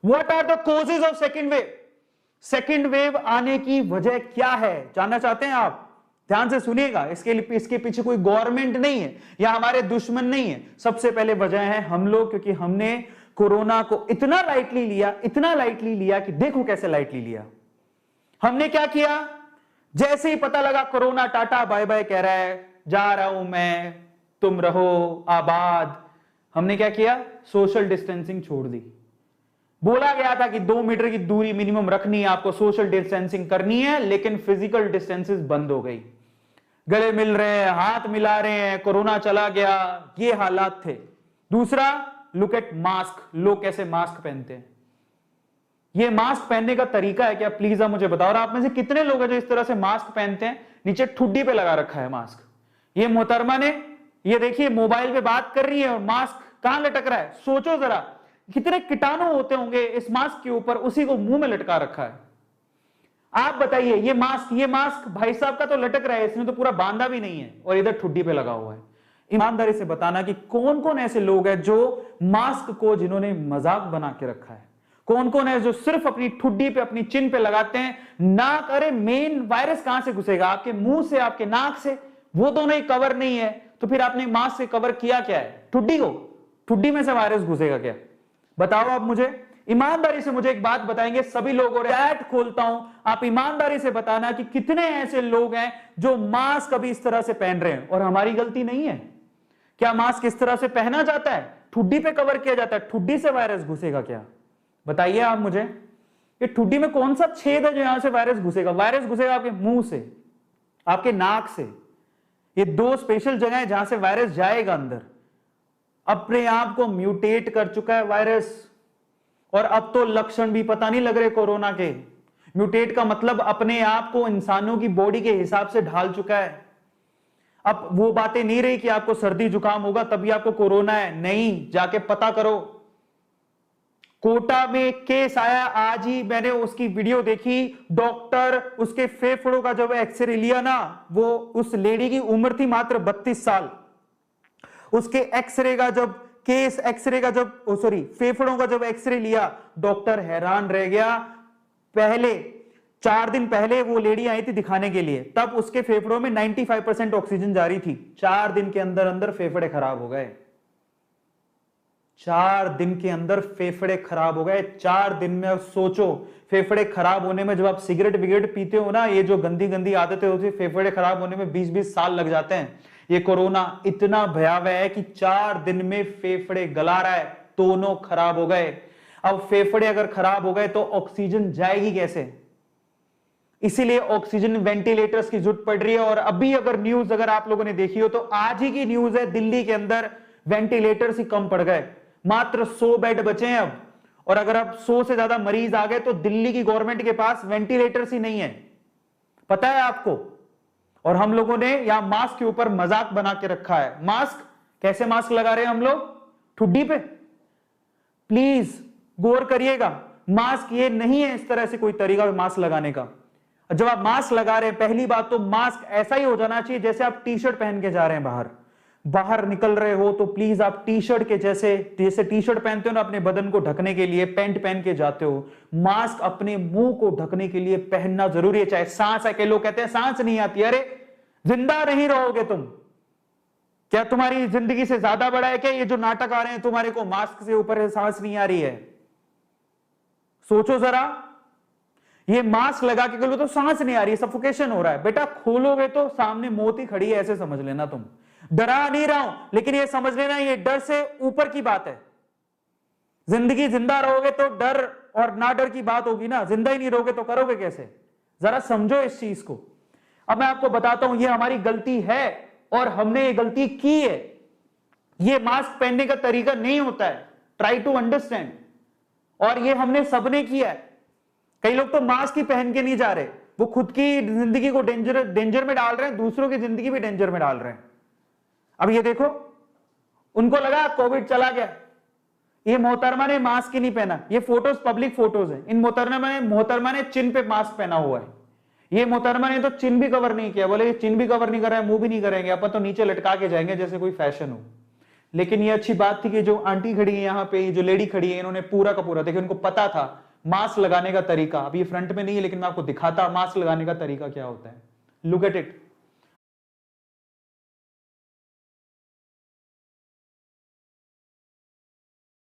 What are the causes of second wave? Second wave आने की वजह क्या है, जानना चाहते हैं आप? ध्यान से सुनिएगा, इसके पीछे कोई गवर्नमेंट नहीं है या हमारे दुश्मन नहीं है। सबसे पहले वजह है हम लोग, क्योंकि हमने कोरोना को इतना लाइटली लिया कि देखो कैसे लाइटली लिया। हमने क्या किया, जैसे ही पता लगा कोरोना टाटा बाय बाय कह रहा है, जा रहा हूं मैं, तुम रहो आबाद, हमने क्या किया, सोशल डिस्टेंसिंग छोड़ दी। बोला गया था कि 2 मीटर की दूरी मिनिमम रखनी है आपको, सोशल डिस्टेंसिंग करनी है, लेकिन फिजिकल डिस्टेंसेस बंद हो गई। गले मिल रहे हैं, हाथ मिला रहे हैं, कोरोना चला गया, ये हालात थे। दूसरा, लुक एट मास्क, लोग कैसे मास्क पहनते हैं। ये मास्क पहनने का तरीका है क्या, प्लीज आप मुझे बताओ। और आप में से कितने लोग हैं जो इस तरह से मास्क पहनते हैं, नीचे ठुड्डी पे लगा रखा है मास्क। ये मोहतरमा ने, ये देखिए मोबाइल पे बात कर रही है और मास्क कहां लटक रहा है, सोचो जरा कितने कीटाणु होते होंगे इस मास्क के ऊपर, उसी को मुंह में लटका रखा है। आप बताइए, ये मास्क भाई साहब का तो लटक रहा है, इसने तो पूरा बांधा भी नहीं है और इधर ठुड्डी पे लगा हुआ है। ईमानदारी से बताना कि कौन कौन ऐसे लोग हैं जो मास्क को जिन्होंने मजाक बना के रखा है, कौन कौन है जो सिर्फ अपनी ठुड्डी पे, अपनी चिन पे लगाते हैं। नाक, अरे मेन वायरस कहां से घुसेगा, आपके मुंह से, आपके नाक से, वो दोनों ही कवर नहीं है, तो फिर आपने मास्क से कवर किया क्या है, ठुड्डी को, ठुड्डी में से वायरस घुसेगा क्या, बताओ आप मुझे। ईमानदारी से मुझे एक बात बताएंगे सभी लोग, और चैट खोलता हूं, आप ईमानदारी से बताना कि कितने ऐसे लोग हैं जो मास्क अभी इस तरह से पहन रहे हैं और हमारी गलती नहीं है। क्या मास्क इस तरह से पहना जाता है, ठुड्डी पे कवर किया जाता है, ठुड्डी से वायरस घुसेगा क्या, बताइए आप मुझे। ये ठुड्डी में कौन सा छेद है जो यहां से वायरस घुसेगा, वायरस घुसेगा आपके मुंह से, आपके नाक से। ये 2 स्पेशल जगह है जहां से वायरस जाएगा अंदर। अपने आप को म्यूटेट कर चुका है वायरस, और अब तो लक्षण भी पता नहीं लग रहे कोरोना के। म्यूटेट का मतलब अपने आप को इंसानों की बॉडी के हिसाब से ढाल चुका है। अब वो बातें नहीं रही कि आपको सर्दी जुकाम होगा तभी आपको कोरोना है, नहीं, जाके पता करो। कोटा में केस आया आज ही, मैंने उसकी वीडियो देखी, डॉक्टर उसके फेफड़ों का जब एक्सरे लिया ना, वो उस लेडी की उम्र थी मात्र 32 साल, उसके एक्सरे का जब फेफड़ों का जब एक्सरे लिया, डॉक्टर हैरान रह गया। पहले 4 दिन पहले वो लेडी आई थी दिखाने के लिए, तब उसके फेफड़ों में 95% ऑक्सीजन जारी थी। 4 दिन के अंदर अंदर फेफड़े खराब हो गए, 4 दिन के अंदर फेफड़े खराब हो गए। 4 दिन में, अब सोचो, फेफड़े खराब होने में, जब आप सिगरेट विगरेट पीते हो ना, ये जो गंदी गंदी आदतें होती है, फेफड़े खराब होने में 20-20 साल लग जाते हैं। ये कोरोना इतना भयावह है कि 4 दिन में फेफड़े गला रहा है, दोनों खराब हो गए। अब फेफड़े अगर खराब हो गए तो ऑक्सीजन जाएगी कैसे, इसीलिए ऑक्सीजन वेंटिलेटर्स की जरूरत पड़ रही है। और अभी अगर न्यूज अगर आप लोगों ने देखी हो तो आज ही की न्यूज है, दिल्ली के अंदर वेंटिलेटर्स ही कम पड़ गए, मात्र 100 बेड बचे हैं अब। और अगर अब 100 से ज्यादा मरीज आ गए तो दिल्ली की गवर्नमेंट के पास वेंटिलेटर्स ही नहीं है, पता है आपको। और हम लोगों ने यहां मास्क के ऊपर मजाक बना के रखा है। मास्क, कैसे मास्क लगा रहे हैं हम लोग, ठुड्डी पे। प्लीज गौर करिएगा, मास्क ये नहीं है इस तरह से कोई तरीका मास्क लगाने का। जब आप मास्क लगा रहे हैं, पहली बात तो मास्क ऐसा ही हो जाना चाहिए जैसे आप टी शर्ट पहन के जा रहे हैं, बाहर निकल रहे हो तो प्लीज आप टी शर्ट के जैसे टी शर्ट पहनते हो ना अपने बदन को ढकने के लिए, पैंट पहन के जाते हो, मास्क अपने मुंह को ढकने के लिए पहनना जरूरी है। चाहे सांस है, लोग कहते हैं सांस नहीं आती, अरे जिंदा नहीं रहोगे तुम, क्या तुम्हारी जिंदगी से ज्यादा बड़ा है क्या ये जो नाटक आ रहे हैं तुम्हारे को, मास्क से ऊपर सांस नहीं आ रही है। सोचो जरा, ये मास्क लगा के बोलो तो सांस नहीं आ रही, सफोकेशन हो रहा है, बेटा खोलोगे तो सामने मौत ही खड़ी है, ऐसे समझ लेना। तुम, डरा नहीं रहा हूं, लेकिन ये समझ लेना ये डर से ऊपर की बात है। जिंदगी जिंदा रहोगे तो डर और ना डर की बात होगी ना, जिंदा ही नहीं रहोगे तो करोगे कैसे, जरा समझो इस चीज को। अब मैं आपको बताता हूं, ये हमारी गलती है और हमने ये गलती की है। ये मास्क पहनने का तरीका नहीं होता है, ट्राई टू अंडरस्टैंड। और ये हमने सबने किया है। कई लोग तो मास्क ही पहन के नहीं जा रहे, वो खुद की जिंदगी को डेंजर में डाल रहे हैं, दूसरों की जिंदगी भी डेंजर में डाल रहे हैं। अब ये देखो, उनको लगा कोविड चला गया, ये मोहतरमा ने मास्क ही नहीं पहना। ये फोटोज पब्लिक फोटोज हैं, इन मोहतरमा ने चिन पे मास्क पहना हुआ है। ये मोहतरमा ने तो चिन भी कवर नहीं किया, बोले चिन भी कवर नहीं कर रहा है, मुंह भी नहीं करेंगे, अपन तो नीचे लटका के जाएंगे जैसे कोई फैशन हो। लेकिन ये अच्छी बात थी कि जो आंटी खड़ी है यहाँ पे, जो लेडी खड़ी है, इन्होंने पूरा का पूरा, देखिए उनको पता था मास्क लगाने का तरीका। अब ये फ्रंट में नहीं है लेकिन मैं आपको दिखाता मास्क लगाने का तरीका क्या होता है। Look at it.